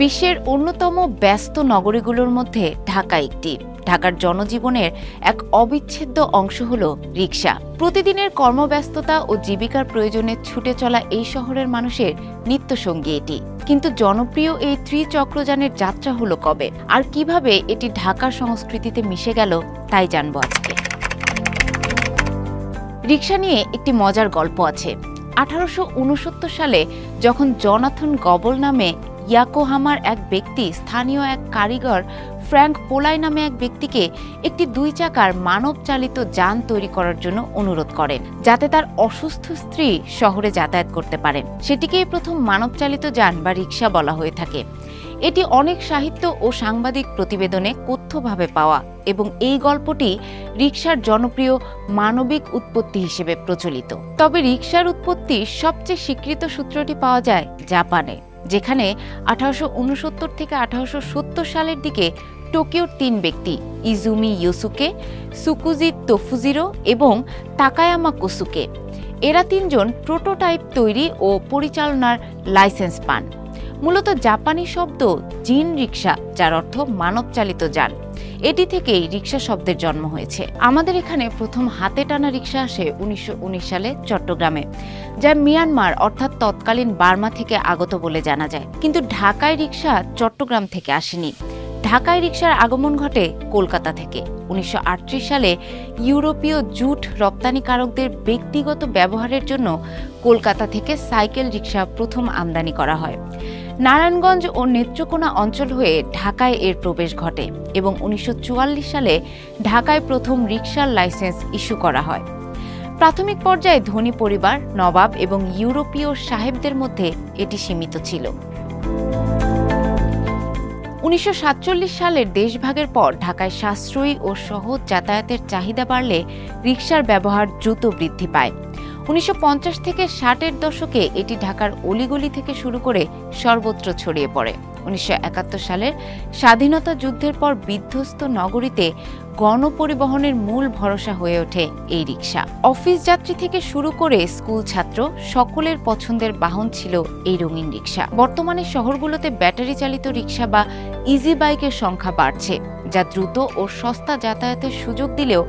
বিশ্বের অন্যতম ব্যস্ত নগরীগুলোর মধ্যে ঢাকা একটি। ঢাকার জনজীবনের এক অবিচ্ছেদ্য অংশ হল রিকশা। প্রতিদিনের কর্মব্যস্ততা ও জীবিকার প্রয়োজনে ছুটে চলা এই শহরের মানুষের নিত্যসঙ্গী এটি। কিন্তু জনপ্রিয় এই ত্রিচক্রযানের যাত্রা হলো কবে, আর কিভাবে এটি ঢাকার সংস্কৃতিতে মিশে গেল, তাই জানব আজকে। রিকশা নিয়ে একটি মজার গল্প আছে। 1869 সালে যখন জনাথন গবল নামে ইয়াকোহামার এক ব্যক্তি স্থানীয় এক কারিগর ফ্র্যাঙ্ক পোলাই নামে এক ব্যক্তিকে একটি 2 চাকার মানব চালিত যান তৈরি করার জন্য অনুরোধ করেন, যাতে তার অসুস্থ স্ত্রী শহরে যাতায়াত করতে পারেন। সেটিকেই প্রথম মানব চালিত যান বা রিকশা বলা হয়ে থাকে। এটি অনেক সাহিত্য ও সাংবাদিক প্রতিবেদনে কথ্যভাবে পাওয়া এবং এই গল্পটি রিকশার জনপ্রিয় মানবিক উৎপত্তি হিসেবে প্রচলিত। তবে রিকশার উৎপত্তির সবচেয়ে স্বীকৃত সূত্রটি পাওয়া যায় জাপানে, যেখানে 1869 থেকে 1870 সালের দিকে টোকিওর 3 ব্যক্তি ইজুমি ইয়োসুকে, সুকুজি তোফুজিরো এবং তাকায়ামা কোসুকে, এরা 3 জন প্রোটোটাইপ তৈরি ও পরিচালনার লাইসেন্স পান। মূলত জাপানি শব্দ জিন রিকশা, যার অর্থ মানব চালিত যান, এটি থেকেই রিকশা শব্দের জন্ম হয়েছে। আমাদের এখানে প্রথম হাতে টানা রিকশা আসে 1919 সালে চট্টগ্রামে, যা মিয়ানমার অর্থাৎ তৎকালীন বার্মা থেকে আগত বলে জানা যায়। কিন্তু ঢাকায় রিকশা চট্টগ্রাম থেকে আসেনি। ঢাকায় রিকশার আগমন ঘটে কলকাতা থেকে। 1938 সালে ইউরোপীয় জুট রপ্তানিকারকদের ব্যক্তিগত ব্যবহারের জন্য কলকাতা থেকে সাইকেল রিকশা প্রথম আমদানি করা হয়। নারায়ণগঞ্জ ও নেত্রকোনা অঞ্চল হয়ে ঢাকায় এর প্রবেশ ঘটে এবং 1944 সালে ঢাকায় প্রথম রিকশার লাইসেন্স ইস্যু করা হয়। প্রাথমিক পর্যায়ে ধনী পরিবার, নবাব এবং ইউরোপীয় সাহেবদের মধ্যে এটি সীমিত ছিল। 1947 সালের দেশভাগের পর ঢাকায় সাশ্রয়ী ও সহজ যাতায়াতের চাহিদা বাড়লে রিকশার ব্যবহার দ্রুত বৃদ্ধি পায়। 1950 থেকে 60-এর দশকে এটি ঢাকার অলিগলি থেকে শুরু করে সর্বত্র ছড়িয়ে পড়ে। 1971 সালের স্বাধীনতা যুদ্ধের পর বিধ্বস্ত নগরীতে গণপরিবহনের মূল ভরসা হয়ে ওঠে এই রিকশা। অফিস যাত্রী থেকে শুরু করে স্কুল ছাত্র সকলের পছন্দের বাহন ছিল এই রঙিন রিকশা। বর্তমানে শহরগুলোতে ব্যাটারি চালিত রিকশা বা ইজি বাইকের সংখ্যা বাড়ছে, যা দ্রুত ও সস্তা যাতায়াতের সুযোগ দিলেও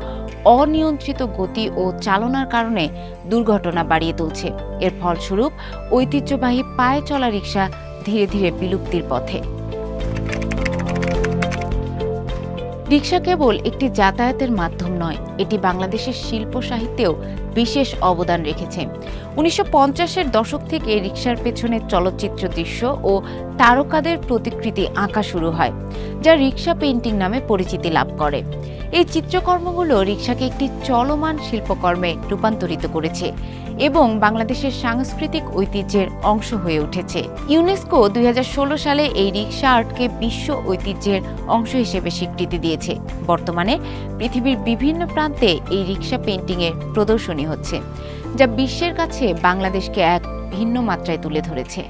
অনিয়ন্ত্রিত গতি ও চালনার কারণে দুর্ঘটনা বাড়িয়ে তুলছে। এর ফলস্বরূপ ঐতিহ্যবাহী পায়ে চলা রিকশা ধীরে ধীরে বিলুপ্তির পথে। রিকশা কেবল একটি যাতায়াতের মাধ্যম নয়, এটি বাংলাদেশের শিল্প সাহিত্যেও বিশেষ অবদান রেখেছে। 1950-এর দশক থেকে রিকশার পেছনে চলচ্চিত্র দৃশ্য ও তারকাদের প্রতিকৃতি আঁকা শুরু হয়, যা রিকশা পেইন্টিং নামে পরিচিতি লাভ করে। এই চিত্রকর্মগুলো রিকশাকে একটি চলমান শিল্পকর্মে রূপান্তরিত করেছে এবং বাংলাদেশের সাংস্কৃতিক ঐতিহ্যের অংশ হয়ে উঠেছে। ইউনেস্কো 2016 সালে এই রিকশা আর্টকে বিশ্ব ঐতিহ্যের অংশ হিসেবে স্বীকৃতি দিয়েছে। বর্তমানে পৃথিবীর বিভিন্ন প্রান্তে এই রিকশা পেইন্টিংয়ের প্রদর্শনী হচ্ছে, যা বিশ্বের কাছে বাংলাদেশকে এক ভিন্ন মাত্রায় তুলে ধরেছে।